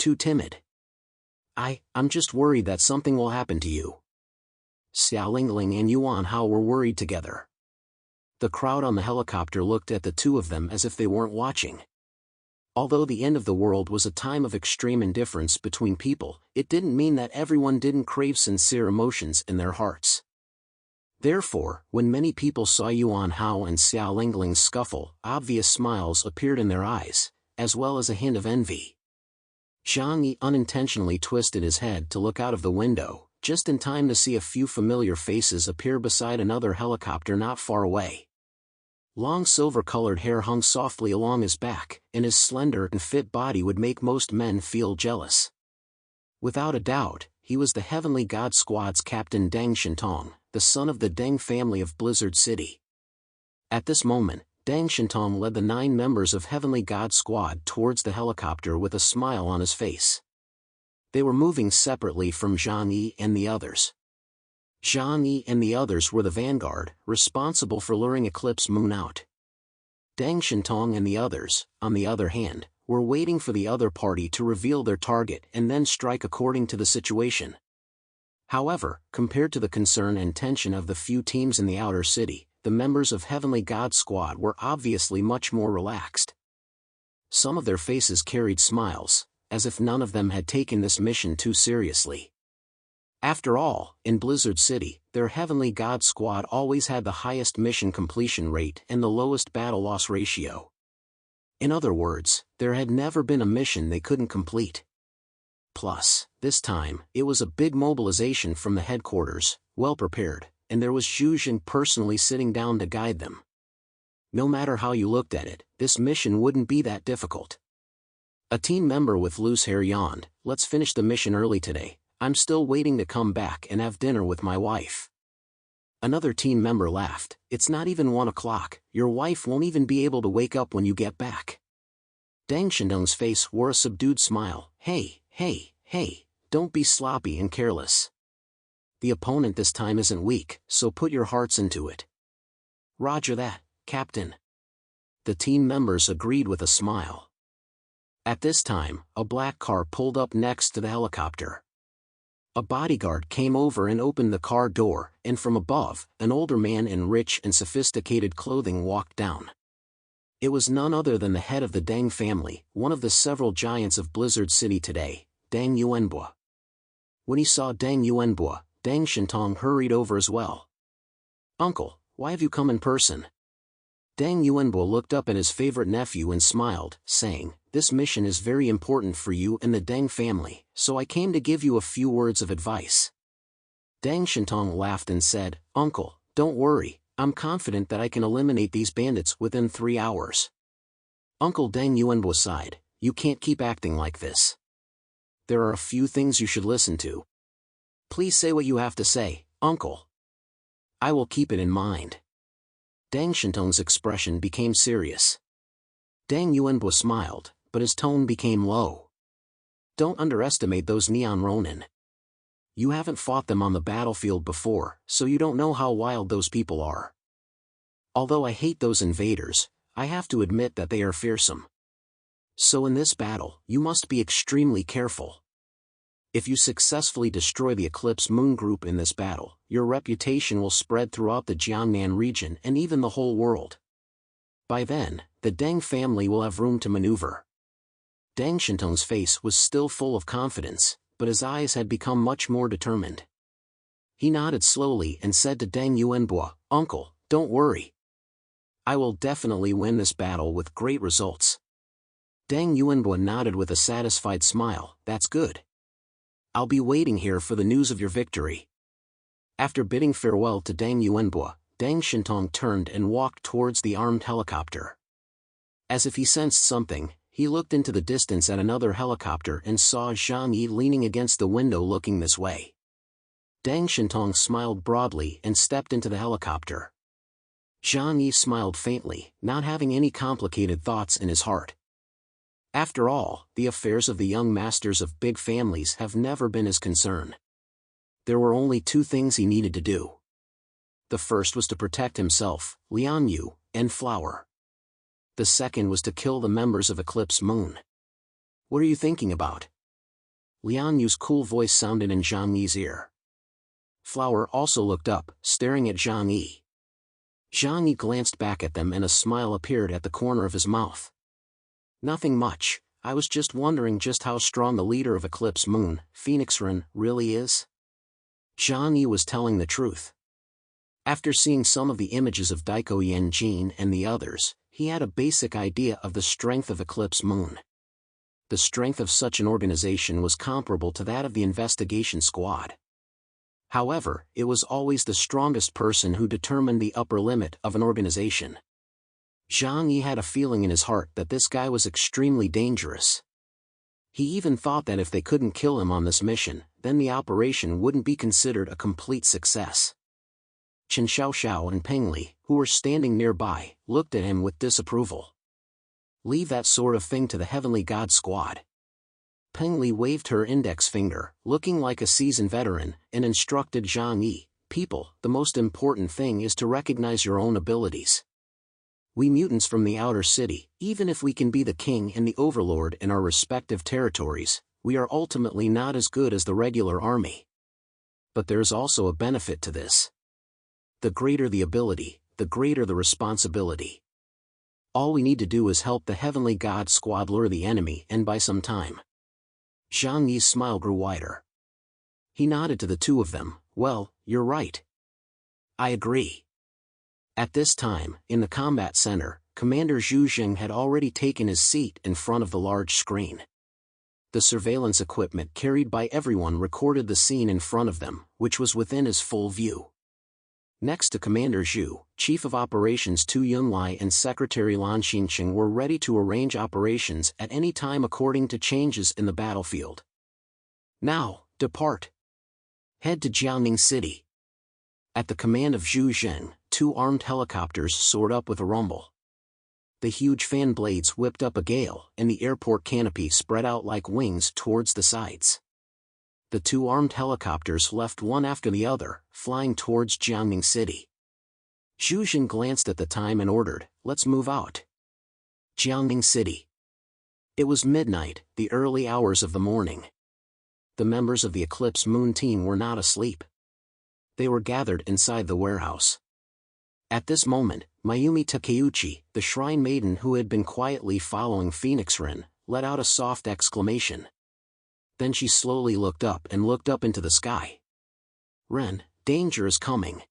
too timid. I'm just worried that something will happen to you. Xiao Lingling and Yuan Hao were worried together. The crowd on the helicopter looked at the two of them as if they weren't watching. Although the end of the world was a time of extreme indifference between people, it didn't mean that everyone didn't crave sincere emotions in their hearts. Therefore, when many people saw Yuan Hao and Xiao Lingling's scuffle, obvious smiles appeared in their eyes, as well as a hint of envy. Zhang Yi unintentionally twisted his head to look out of the window, just in time to see a few familiar faces appear beside another helicopter not far away. Long silver-colored hair hung softly along his back, and his slender and fit body would make most men feel jealous. Without a doubt, he was the Heavenly God Squad's captain Deng Shintong, the son of the Deng family of Blizzard City. At this moment, Deng Shintong led the 9 members of Heavenly God Squad towards the helicopter with a smile on his face. They were moving separately from Zhang Yi and the others. Zhang Yi and the others were the vanguard, responsible for luring Eclipse Moon out. Deng Shintong and the others, on the other hand, were waiting for the other party to reveal their target and then strike according to the situation. However, compared to the concern and tension of the few teams in the outer city, the members of Heavenly God Squad were obviously much more relaxed. Some of their faces carried smiles, as if none of them had taken this mission too seriously. After all, in Blizzard City, their Heavenly God Squad always had the highest mission completion rate and the lowest battle loss ratio. In other words, there had never been a mission they couldn't complete. Plus, this time, it was a big mobilization from the headquarters, well prepared, and there was Zhu Jing personally sitting down to guide them. No matter how you looked at it, this mission wouldn't be that difficult. A team member with loose hair yawned, "Let's finish the mission early today. I'm still waiting to come back and have dinner with my wife." Another team member laughed, "It's not even 1 o'clock, your wife won't even be able to wake up when you get back." Deng Shintong's face wore a subdued smile, Hey, don't be sloppy and careless. The opponent this time isn't weak, so put your hearts into it." "Roger that, Captain." The team members agreed with a smile. At this time, a black car pulled up next to the helicopter. A bodyguard came over and opened the car door, and from above, an older man in rich and sophisticated clothing walked down. It was none other than the head of the Deng family, one of the several giants of Blizzard City today, Deng Yuanbo. When he saw Deng Yuanbo, Deng Shintong hurried over as well. "Uncle, why have you come in person?" Deng Yuanbo looked up at his favorite nephew and smiled, saying, "This mission is very important for you and the Deng family, so I came to give you a few words of advice." Deng Shintong laughed and said, "Uncle, don't worry, I'm confident that I can eliminate these bandits within 3 hours." Uncle Deng Yuanbo sighed, "You can't keep acting like this. There are a few things you should listen to. Please say what you have to say, Uncle. I will keep it in mind." Deng Shintong's expression became serious. Deng Yuanbo smiled, but his tone became low. "Don't underestimate those Neon Ronin. You haven't fought them on the battlefield before, so you don't know how wild those people are. Although I hate those invaders, I have to admit that they are fearsome. So in this battle, you must be extremely careful. If you successfully destroy the Eclipse Moon group in this battle, your reputation will spread throughout the Jiangnan region and even the whole world. By then, the Deng family will have room to maneuver." Deng Shintong's face was still full of confidence, but his eyes had become much more determined. He nodded slowly and said to Deng Yuanbo, "Uncle, don't worry. I will definitely win this battle with great results." Deng Yuanbo nodded with a satisfied smile, "That's good. I'll be waiting here for the news of your victory." After bidding farewell to Deng Yuanbo, Deng Shintong turned and walked towards the armed helicopter. As if he sensed something, he looked into the distance at another helicopter and saw Zhang Yi leaning against the window looking this way. Deng Shintong smiled broadly and stepped into the helicopter. Zhang Yi smiled faintly, not having any complicated thoughts in his heart. After all, the affairs of the young masters of big families have never been his concern. There were only 2 things he needed to do. The first was to protect himself, Lian Yu, and Flower. The second was to kill the members of Eclipse Moon. "What are you thinking about?" Lian Yu's cool voice sounded in Zhang Yi's ear. Flower also looked up, staring at Zhang Yi. Zhang Yi glanced back at them and a smile appeared at the corner of his mouth. Nothing much, I was just wondering just how strong the leader of Eclipse Moon, Phoenix Ren, really is. Zhang Yi was telling the truth. After seeing some of the images of Daiko Yanjin and the others, he had a basic idea of the strength of Eclipse Moon. The strength of such an organization was comparable to that of the investigation squad. However, it was always the strongest person who determined the upper limit of an organization. Zhang Yi had a feeling in his heart that this guy was extremely dangerous. He even thought that if they couldn't kill him on this mission, then the operation wouldn't be considered a complete success. Chen Xiaoxiao and Peng Li, who were standing nearby, looked at him with disapproval. Leave that sort of thing to the Heavenly God Squad. Peng Li waved her index finger, looking like a seasoned veteran, and instructed Zhang Yi, people, the most important thing is to recognize your own abilities. We mutants from the outer city, even if we can be the king and the overlord in our respective territories, we are ultimately not as good as the regular army. But there's also a benefit to this. The greater the ability, the greater the responsibility. All we need to do is help the Heavenly God Squad lure the enemy and buy some time. Zhang Yi's smile grew wider. He nodded to the two of them, well, you're right. I agree. At this time, in the combat center, Commander Zhu Jing had already taken his seat in front of the large screen. The surveillance equipment carried by everyone recorded the scene in front of them, which was within his full view. Next to Commander Zhu, Chief of Operations Tu Yunlai and Secretary Lan Xinqing were ready to arrange operations at any time according to changes in the battlefield. Now, depart. Head to Jiangning City. At the command of Zhu Zheng, 2 armed helicopters soared up with a rumble. The huge fan blades whipped up a gale, and the airport canopy spread out like wings towards the sides. The 2 armed helicopters left one after the other, flying towards Jiangning City. Zhu Zheng glanced at the time and ordered, let's move out. Jiangning City. It was midnight, the early hours of the morning. The members of the Eclipse Moon team were not asleep. They were gathered inside the warehouse. At this moment, Mayumi Takeuchi, the shrine maiden who had been quietly following Phoenix Ren, let out a soft exclamation. Then she slowly looked up into the sky. Ren, danger is coming.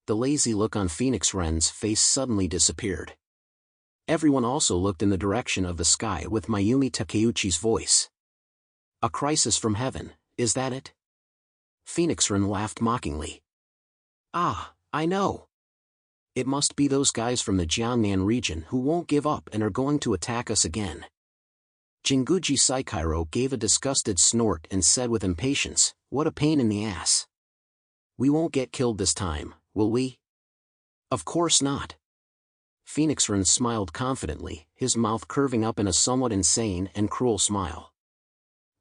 The lazy look on Phoenix Ren's face suddenly disappeared. Everyone also looked in the direction of the sky with Mayumi Takeuchi's voice. A crisis from heaven, is that it? Phoenix Ren laughed mockingly. Ah, I know. It must be those guys from the Jiangnan region who won't give up and are going to attack us again. Jinguji Saikairo gave a disgusted snort and said with impatience, what a pain in the ass. We won't get killed this time, will we? Of course not. Phoenix Ren smiled confidently, his mouth curving up in a somewhat insane and cruel smile.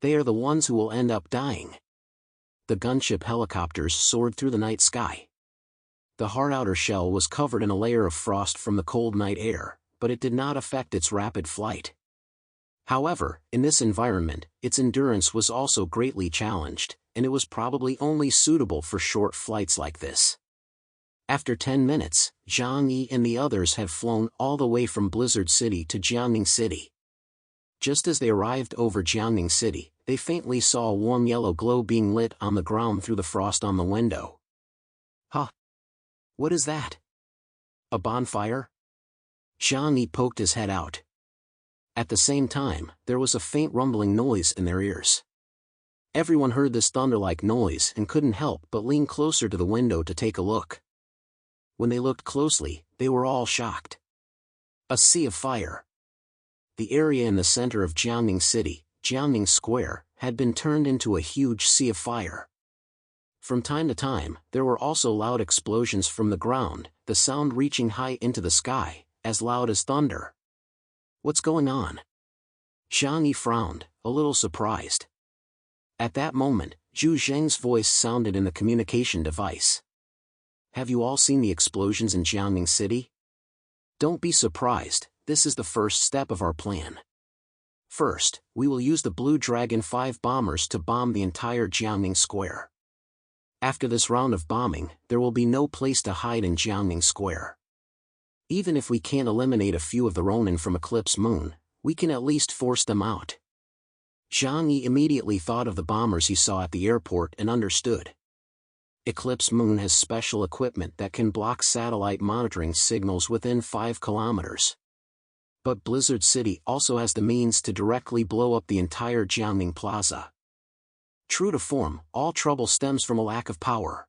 They are the ones who will end up dying. The gunship helicopters soared through the night sky. The hard outer shell was covered in a layer of frost from the cold night air, but it did not affect its rapid flight. However, in this environment, its endurance was also greatly challenged, and it was probably only suitable for short flights like this. After 10 minutes, Zhang Yi and the others had flown all the way from Blizzard City to Jiangning City. Just as they arrived over Jiangning City, they faintly saw a warm yellow glow being lit on the ground through the frost on the window. Huh? What is that? A bonfire? Zhang Yi poked his head out. At the same time, there was a faint rumbling noise in their ears. Everyone heard this thunder-like noise and couldn't help but lean closer to the window to take a look. When they looked closely, they were all shocked. A sea of fire. The area in the center of Jiangning City, Jiangning Square, had been turned into a huge sea of fire. From time to time, there were also loud explosions from the ground, the sound reaching high into the sky, as loud as thunder. What's going on? Zhang Yi frowned, a little surprised. At that moment, Zhu Zheng's voice sounded in the communication device. Have you all seen the explosions in Jiangning City? Don't be surprised, this is the first step of our plan. First, we will use the Blue Dragon 5 bombers to bomb the entire Jiangning Square. After this round of bombing, there will be no place to hide in Jiangning Square. Even if we can't eliminate a few of the Ronin from Eclipse Moon, we can at least force them out. Zhang Yi immediately thought of the bombers he saw at the airport and understood. Eclipse Moon has special equipment that can block satellite monitoring signals within 5 kilometers. But Blizzard City also has the means to directly blow up the entire Jiangning Plaza. True to form, all trouble stems from a lack of power.